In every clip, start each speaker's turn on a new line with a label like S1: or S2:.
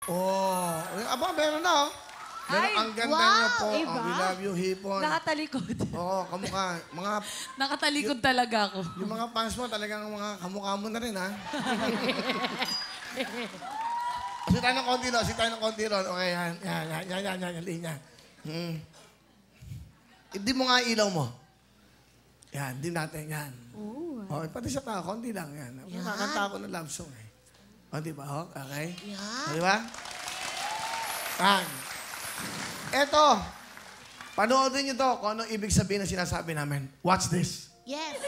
S1: Oh, aba, meron na, oh. Meron,
S2: Ay,
S1: ang ganda
S2: wow,
S1: niya po.
S2: iba.
S1: Oh, we love you, Hipon.
S2: Nakatalikod.
S1: Oo, kamukha.
S2: Nakatalikod talaga ako.
S1: Yung mga fans mo, talagang mga kamukha mo na rin, ha? Kasi tayo ng konti ron, Okay, yan, linya. Hindi mo nga ilaw mo. Yan, di natin, yan. Oh, pati sa tao, konti lang, yan. Nakakanta ako ng love song, eh. O, di ba, oh? Okay?
S2: Yan.
S1: Di ba? Yan. Eto, panoodin niyo to kung anong ibig sabihin na sinasabi namin. Watch this.
S2: Yes.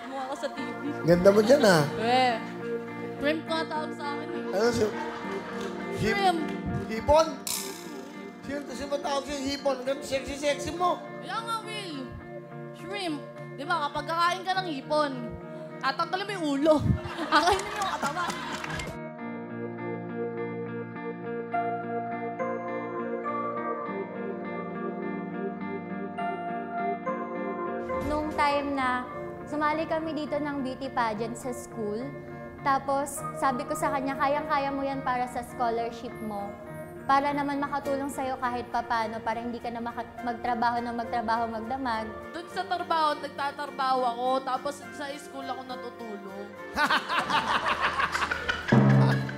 S2: Mukha ko sa TV.
S1: Ganda mo dyan, ha?
S2: Shrimp nga tawag sa akin eh.
S1: Ano si...
S2: Shrimp.
S1: Hipon? Sino ba tawag siya hipon? Ang ganda, sexy mo.
S2: Kaya nga, Will. Shrimp. Di ba, kapag kakain ka ng hipon, tatanggalin mo yung ulo. Akainin mo yung katawan.
S3: Nung time na sumali kami dito ng beauty pageant sa school, tapos sabi ko sa kanya, kayang-kaya mo yan para sa scholarship mo. Para naman makatulong sa'yo kahit papano, para hindi ka na magtrabaho magdamag.
S2: Doon sa trabaho, nagtatrabaho ako, tapos sa school ako natutulong.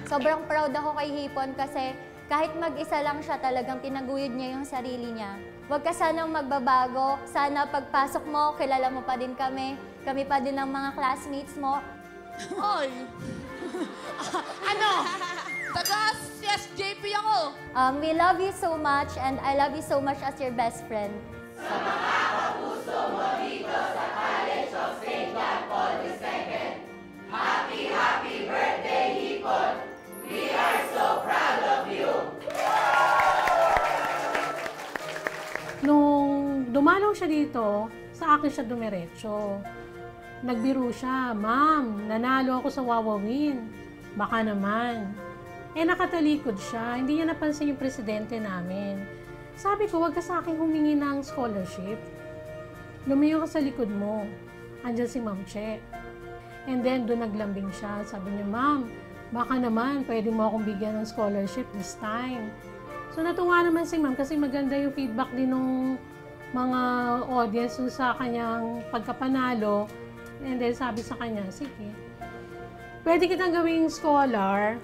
S3: Sobrang proud ako kay Hipon kasi kahit mag-isa lang siya, talagang tinaguyod niya yung sarili niya. Huwag ka sanang magbabago. Sana pagpasok mo, kilala mo pa din kami. Kami pa din ang mga classmates mo.
S2: Oy! Ano? Taga-CSJP ako.
S3: We love you so much and I love you so much as your best friend.
S4: Nung dumalaw siya dito, sa akin siya dumiretso. Nagbiro siya, "Ma'am, nanalo ako sa Wawawin. Baka naman." Nakatalikod siya. Hindi niya napansin yung presidente namin. Sabi ko, "Huwag ka sa akin humingi ng scholarship. Lumayo ka sa likod mo. Andiyan si Ma'am Che." And then, doon naglambing siya. Sabi niya, "Ma'am, baka naman, pwede mo akong bigyan ng scholarship this time." So natuwa naman si Ma'am kasi maganda yung feedback din ng mga audience sa kanyang pagkapanalo. And then sabi sa kanya, "Sige, pwede kitang gawing scholar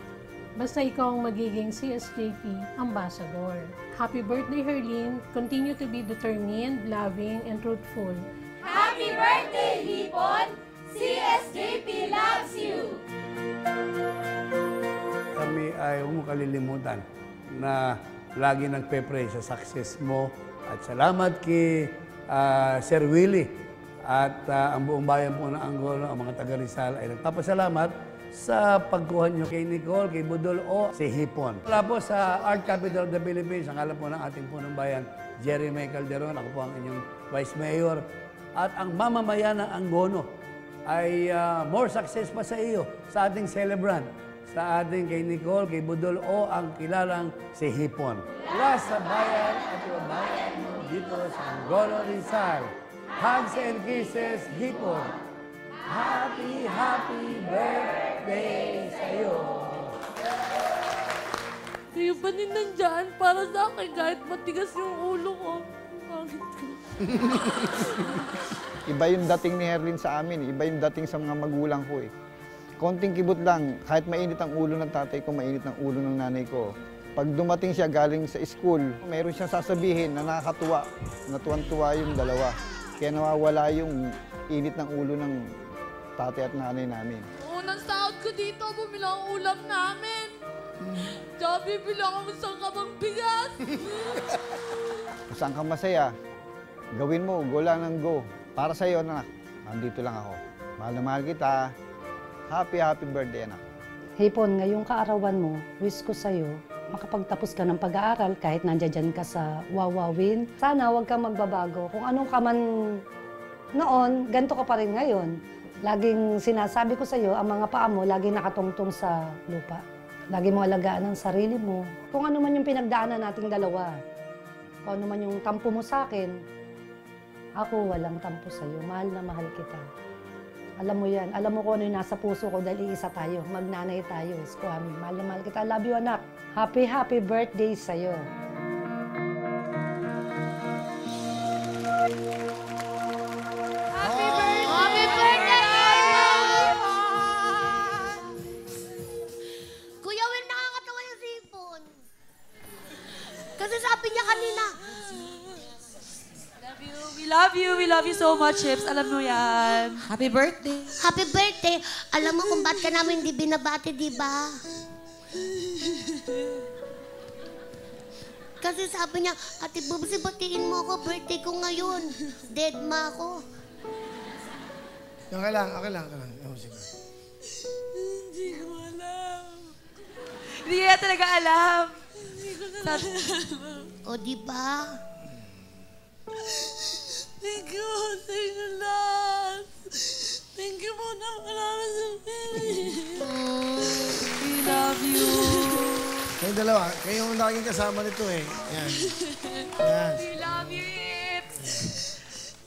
S4: basta ikaw ang magiging CSJP ambassador." Happy birthday, Herlene. Continue to be determined, loving, and truthful.
S5: Happy birthday, Hipon! CSJP loves you!
S6: Kami ay huwag mo kalilimutan na lagi nagpe-pray sa success mo. At salamat kay Sir Willie at ang buong bayan po ng Angola, ang mga taga Rizal ay nagpapasalamat sa pagkuha niyo kay Nicole, kay Budol o si Hipon. Wala po sa Art Capital of the Philippines, ang alam po ng ating punong bayan, Jerry May Calderon, ako po ang inyong Vice Mayor. At ang mamamayan ng Angono ay more success pa sa iyo, sa ating celebrant, sa ating kay Nicole, kay Budol o ang kilalang si Hipon. Mula sa bayan at bayan dito sa Angono, Rizal. Hugs and kisses, Hipon. Happy, happy birthday sa'yo.
S2: Kayo pa din nandyan para sa akin kahit matigas yung ulo ko. Bakit ko?
S7: Iba yung dating ni Herlin sa amin, iba yung dating sa mga magulang ko eh. Konting kibot lang, kahit mainit ang ulo ng tatay ko, mainit ang ulo ng nanay ko. Pag dumating siya galing sa school, mayroon siyang sasabihin na nakakatuwa, natuwan-tuwa yung dalawa. Kaya nawawala yung init ng ulo ng tatay at nanay namin.
S2: Unang sahod ko dito, bumili ang ulam namin. Tsaka bibili ako ng isang kabang bigas.
S7: Kung saan ka masaya, gawin mo, go lang ng go. Para sa'yo, anak, nandito lang ako. Mahal na mahal kita. Happy, happy birthday, anak.
S8: Hipon, ngayong kaarawan mo, wish ko sa'yo, makapagtapos ka ng pag-aaral kahit nandiyan ka sa Wawawin. Sana huwag kang magbabago. Kung anong ka man noon, ganito ka pa rin ngayon. Laging sinasabi ko sa'yo, ang mga paa mo laging nakatungtong sa lupa. Lagi mo alagaan ang sarili mo. Kung ano man yung pinagdaanan nating dalawa, kung ano man yung tampo mo sa akin, ako walang tampo sa'yo. Mahal na mahal kita. Alam mo yan. Alam mo kung ano yung nasa puso ko dahil iisa tayo. Magnanay tayo. Isko kami. Mahal na mahal kita. I love you, anak. Happy, happy birthday sa'yo.
S5: Happy birthday, Kuya Will, nakakatawa yung sipon. Kasi sabi niya kanina,
S9: We love you so much, Chips. Alam mo yan. Happy birthday.
S5: Happy birthday. Alam mo kung ba't ka namin hindi binabati, di ba? Kasi sabi niya, Ate Bubsy, batiin mo ako. Birthday ko ngayon. Dead ma ako.
S1: Okay lang. Oh, sige.
S9: Hindi ko alam. Hindi kaya talaga alam. Hindi ko na alam.
S5: O, di ba?
S9: Thank you sa inyo lahat. Thank you po na marami sa We love you.
S1: Kayong dalawa, kayo yung laging kasama nito eh. Yan. Yan.
S9: We love you, Ips.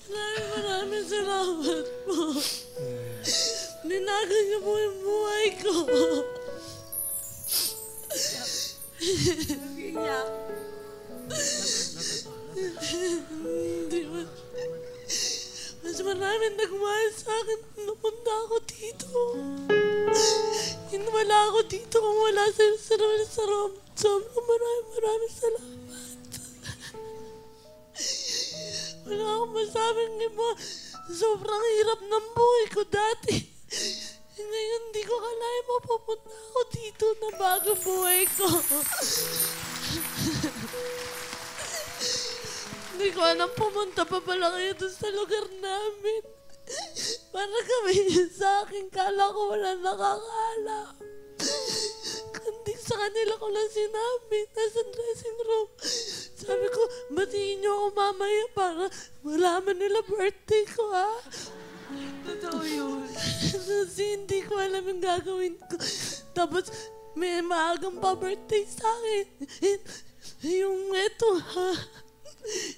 S9: Maraming salamat po. Ninagan niyo po yung buhay ko. Iyak. Mas maraming nagmahal sa akin nung napunta ako dito. Hindi wala ako dito kung wala sa'yo sa Rom. Sobrang maraming salamat. Wala akong masabing iba. Sobrang hirap ng buhay ko dati. Ngayon, hindi ko kalaya mapupunta ako dito na bagong buhay ko. Hindi ko alam, pumunta pa pala kayo doon sa lugar namin. Para gawin sa akin, kala ko wala nakakaalam. Kundi sa kanila ko lang sinabi, nasa dressing room. Sabi ko, batiin niyo ako mamaya para malaman nila birthday ko, ha? Totoo yun. Kasi hindi ko alam yung gagawin ko. Tapos, may maagang pa birthday sa akin. Yung eto, ha?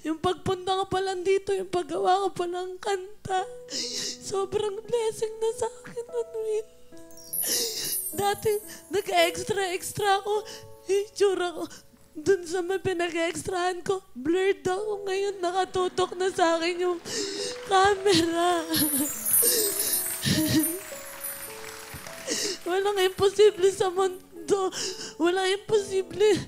S9: Yung pagpunta ko pa lang dito, yung paggawa ko pa lang kanta. Sobrang blessing na sa akin, Manuel. Dati, nag-extra ako. Itsura ko, dun sa may pinag-extrahan ko, blurred ako. Ngayon, nakatutok na sa akin yung camera. Walang imposible sa mundo. Walang imposible.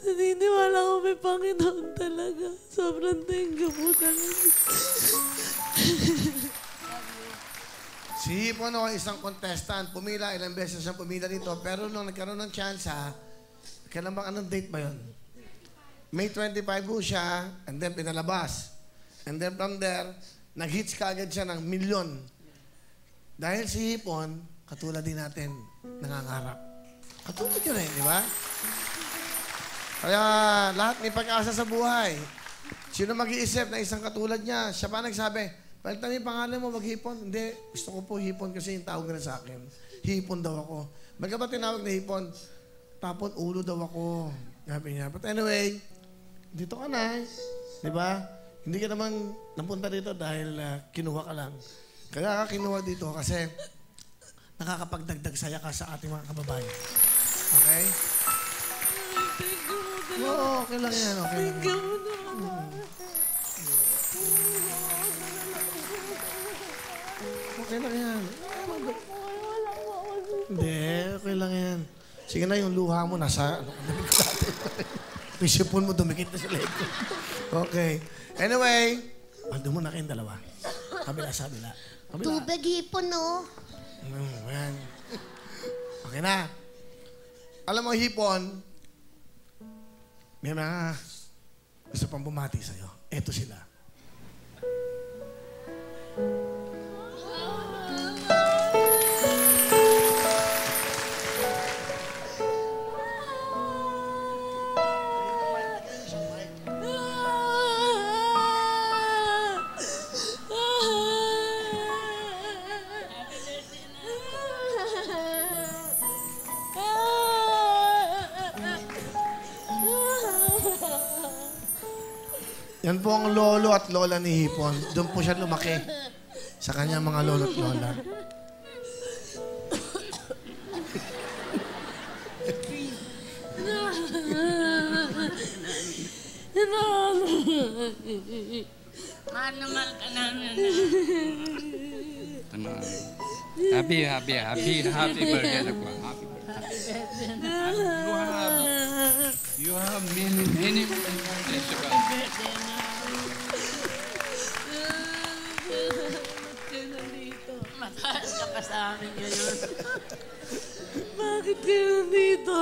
S9: Naniniwala ko may Panginoon talaga. Sobrang thank you po talaga.
S1: Si Hipon ako, isang contestant. Pumila, ilang beses siyang pumila dito. Pero nung nagkaroon ng chance, kailan ba, anong date ba yun? May 25 po siya, and then pinalabas. And then from there, nag-hits kaagad siya ng 1,000,000. Dahil si Hipon, katulad din natin, nangangarap. Katulad yun eh, di ba? Kaya lahat may pag-asa sa buhay. Sino mag-iisip na isang katulad niya? Siya pa nagsabi, palitan mo yung pangalan mo, mag-Hipon. Hindi, gusto ko po Hipon kasi yung tawag na sa akin. Hipon daw ako. Baga ba tinawag na Hipon? Tapon ulo daw ako. Sabi niya. But anyway, dito ka na. Di ba? Hindi ka naman napunta dito dahil kinuha ka lang. Kaya ka kinuha dito kasi nakakapagdagdag saya ka sa ating mga kababayan. Okay?
S9: Thank you po talaga.
S1: Oo, okay lang yan. Okay lang
S9: Thank you po talaga.
S1: Okay lang yan. Hindi, okay lang yan. Sige na, yung luha mo nasa... Yung sipon mo, dumikit na sa leg ko. Okay. Anyway, doon muna kayong dalawa. Kabila sa kabila.
S5: Tubig, Hipon, no?
S1: Yan. Okay na. Alam mo, Hipon, may mga gusto pang bumati sa'yo. Eto sila. Yan po ang lolo at lola ni Hipon. Doon po siya lumaki. sa kanyang mga lolo't lola.
S9: Mahal na mahal ka namin. Happy birthday na po. Happy birthday. You have many birthdays to come. Mataas ka pa sa amin ngayon. Bakit kayo nandito?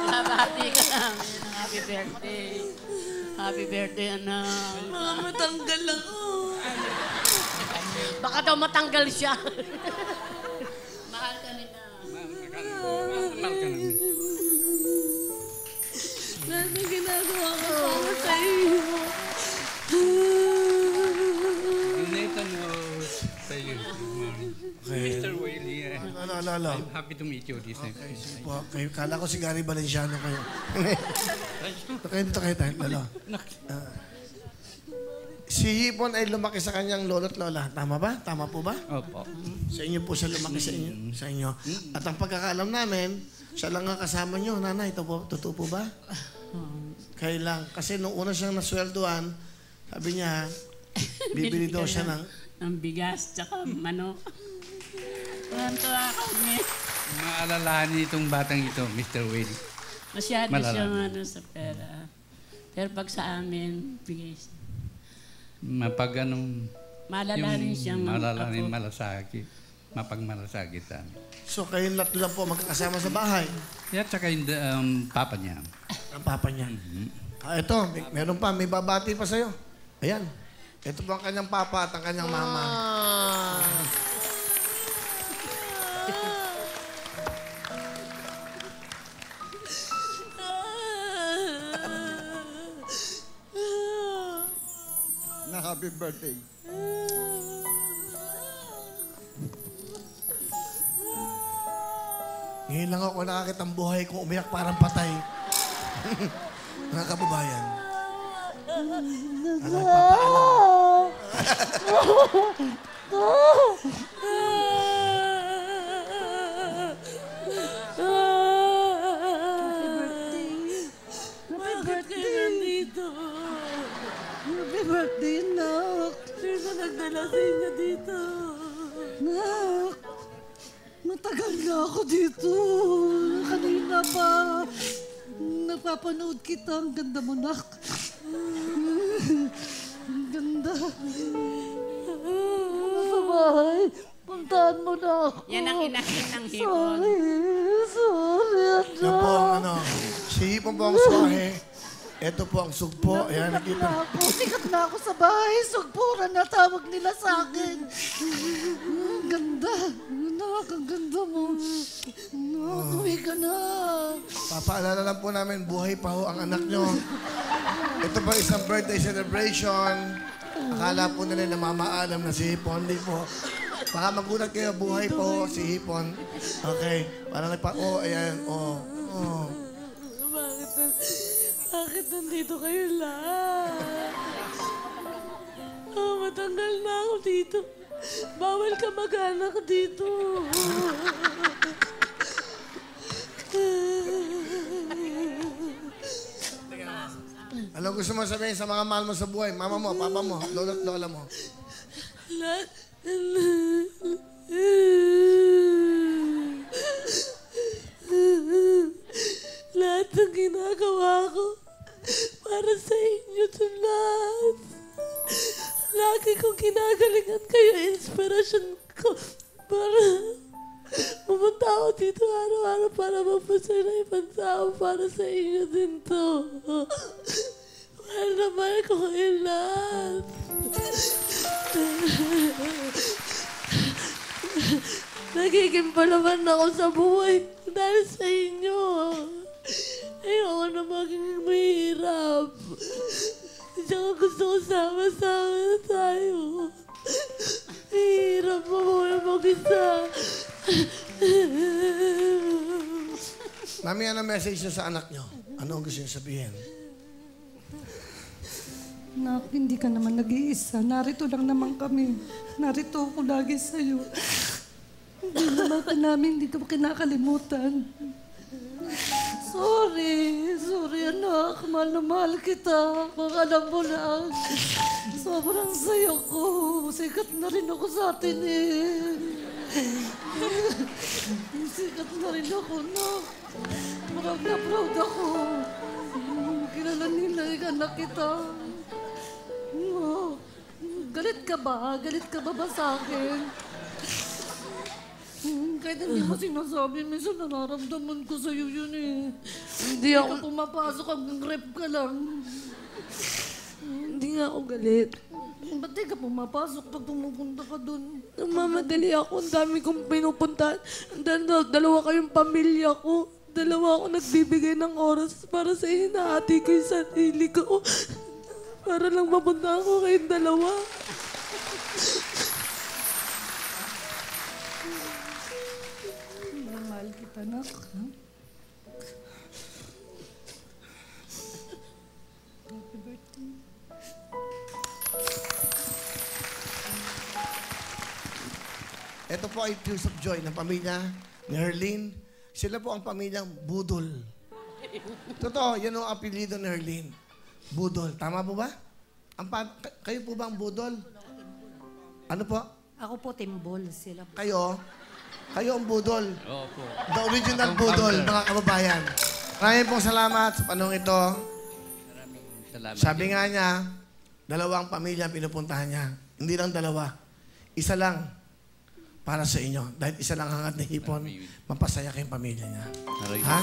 S9: Nabati ka namin ng happy birthday. Happy birthday, anak. Matanggal ako. Baka daw matanggal siya. Mahal ka nila. Mahal ka namin. Lahat na ginagawa ko para sa iyo. Nathan knows sa iyo.
S1: Okay.
S9: Mr. Willie, I'm happy to meet you this time.
S1: Okay, sige po. Okay, kala ko si Gary Valenciano kayo. Dito kayo tayo, lalo. Si Hipon ay lumaki sa kanyang lolo't lola. Tama ba? Tama po ba?
S9: Opo.
S1: Sa inyo po siya lumaki sa inyo. At ang pagkakaalam namin, siya lang ang kasama nyo. Nanay, ito po, totoo po ba? Kailang. Kasi nung una siyang nasweldoan, sabi niya, bibili daw siya
S10: ng bigas tsaka manok. Tuwa kami.
S9: Maalalahanin itong batang ito, Mr. Willie.
S10: Masyado siyang sa pera. Pero pag sa amin, bigay siya. Malalahanin siyang
S9: malalahanin malasakit. Mapagmalasakit sa amin.
S1: So kayong lahat lang po magkakasama sa bahay?
S9: At saka yung papa niya.
S1: Ang papa niya. Ito, meron pa. May babati pa sa'yo. Ayan. Ito po ang kanyang papa at ang kanyang mama.
S7: Na happy birthday.
S1: Ngayon lang ako nakakita ang buhay kong umiyak parang patay. Mga kababayan.
S9: Bakit kayo nandito? Happy birthday, Nak. Sino nagdala sa inyo dito? Nak, matagal na ako dito. Kanina pa. Napapanood kita. Ang ganda mo, Nak. Ang ganda. Sa bahay. Puntahan mo na ako.
S10: Yan ang inakit ng hipon.
S9: Sorry,
S1: Ito po ang si Hipon po ang swahe. Ito po ang sugpo. Ayan, nakita.
S9: Sikat na ako sa bahay. Sugpuran na tawag nila sa akin. Ang ganda. Anak, ang ganda mo. Anak, uwi ka na.
S1: Papaalala lang po namin, buhay pa ho ang anak nyo. Ito pa isang birthday celebration. Akala po nila na mamaalam na si Hipon. Hindi po. Baka magulat kayo, buhay pa ho si Hipon. Okay. Parang ayan,
S9: Bakit nandito kayo lahat? Matanggal na ako dito. Bawal ka mag-anak dito.
S1: Ano gusto mo sabihin sa mga mahal mo sa buhay? Mama mo, papa mo, lola at lola mo.
S9: Lahat ng ginagawa ko para sa inyo to lahat. Lagi kong ginagalingan kayo, inspirasyon ko para pumunta ako dito araw-araw para magpasaya na ibang tao para sa inyo din to. Mahal na mahal ko kayo lahat. Nagigimpalaman ako sa buhay dahil sa inyo. Ayoko na maging mahirap. Tsaka gusto ko sama-sama na tayo. Mahirap mo buhay mag-isa.
S1: Mami, ano message nyo sa anak nyo? Ano ang gusto nyo sabihin?
S8: Nak, hindi ka naman nag-iisa. Narito lang naman kami. Narito ako lagi sa'yo. Hindi naman ka namin, hindi ka kinakalimutan. Sorry anak. Mahal na mahal kita. Kung alam mo lang, sobrang saya ko. Sikat na rin ako sa atin eh. Sikat na rin ako, nak. Proud na proud ako. Kilala nila yung anak kita. Oh, galit ka ba? Galit ka ba sa akin? Kahit hindi mo sinasabi, minsan nararamdaman ko sa'yo yun eh.
S9: Hindi
S8: Hindi
S9: ako,
S8: ka pumapasok hanggang rep ka lang.
S9: hindi nga ako galit.
S8: Ba't di ka pumapasok pag pumupunta ka dun?
S9: Nagmamadali ako, ang dami kong pinupuntahan. Dalawa kayong pamilya ko. Dalawa ako nagbibigay ng oras para sa hinahati ko yung sarili ko. Para lang mapunta ako kayong dalawa.
S8: Mahal kita, nak. Happy birthday.
S1: Ito po ay Tears of Joy ng pamilya ni Herlene. Sila po ang pamilyang Budol. Totoo, yan ang apelido ni Herlene. Budol. Tama po ba? Kayo po ba ang Budol? Ano po?
S8: Ako po, Timbol. Sila po.
S1: Kayo? Kayo ang Budol.
S11: Opo.
S1: The original Budol, mga kababayan. Maraming pong salamat sa panahon ito.
S11: Salamat.
S1: Sabi nga niya, dalawang pamilya ang pinupuntahan niya. Hindi lang dalawa. Isa lang para sa inyo. Dahil isa lang hangat ni Hipon, mapasaya kayong pamilya niya. Ha?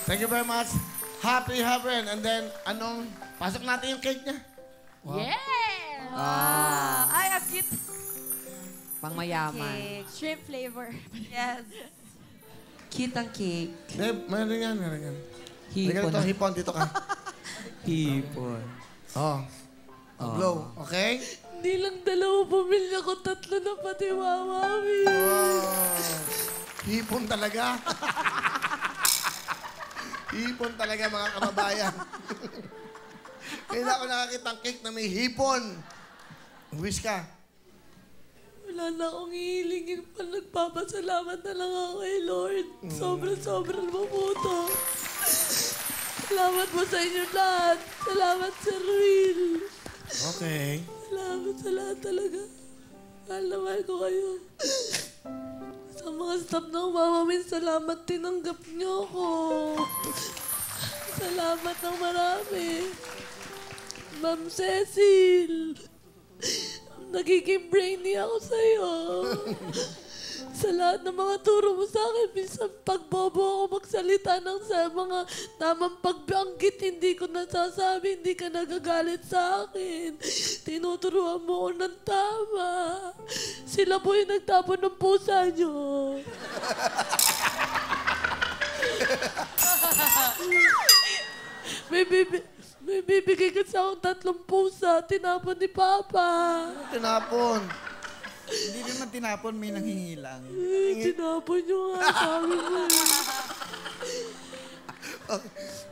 S1: Thank you very much. Happy. And then, pasok natin yung cake niya. Wow.
S2: Yeah!
S12: Ay, ang cute.
S13: Pangmayaman.
S12: Cake. Shrimp flavor. Yes.
S13: Cute ang cake.
S1: Meron yan.
S13: Hipon.
S1: Dito, Hipon, dito ka.
S13: Hipon.
S1: Oh. Glow, okay?
S9: Hindi lang dalawa pamilya ko, tatlo na pati wawawi.
S1: Wow. Hipon talaga. Hipon talaga, mga kababayan. Kailan ako nakakita ang cake na may hipon. Wish ka.
S9: Wala na akong hihilingin pa. Nagpapasalamat na lang ako kay Lord. Sobrang mabuto. Salamat po sa inyo lahat. Salamat, Sir Will.
S1: Okay.
S9: Salamat sa lahat talaga. Mahal na mahal ko kayo. Sa mga staff ng Wawamin, salamat tinanggap niyo ko. Salamat ng marami. Ma'am Cecil. Nagiging brainy ako sa'yo. Sa lahat ng mga turo mo sa akin, minsan pagbobo ako magsalita ng sa mga tamang pagbanggit, hindi ko nasasabi, hindi ka nagagalit sa akin. Tinuturuan mo ko ng tama. Sila po yung nagtapon ng pusa nyo. May bibigay ka sa akong 3 pusa. Tinapon ni Papa.
S1: Tinapon.
S7: Hindi naman tinapon, may nanghingi lang.
S9: Tinapon nyo nga, sabi mo.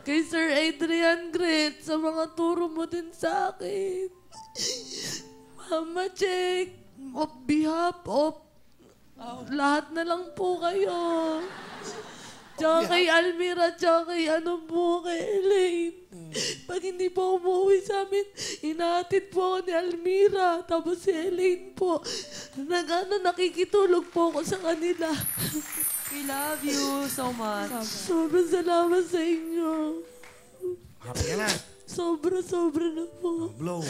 S9: Kay Sir Adrian Gret, sa mga turo mo din sa akin. Mama Check, of behalf of lahat na lang po kayo. Tsaka kay Almira, tsaka kay kay Elaine. Pag hindi po umuwi sa amin, inahatid po ako ni Almira. Tapos si Elaine po, nakikitulog po ako sa kanila.
S13: We love you so much.
S9: Sobrang salamat sa inyo.
S1: Happy ka na.
S9: Sobra na po.
S1: Blow.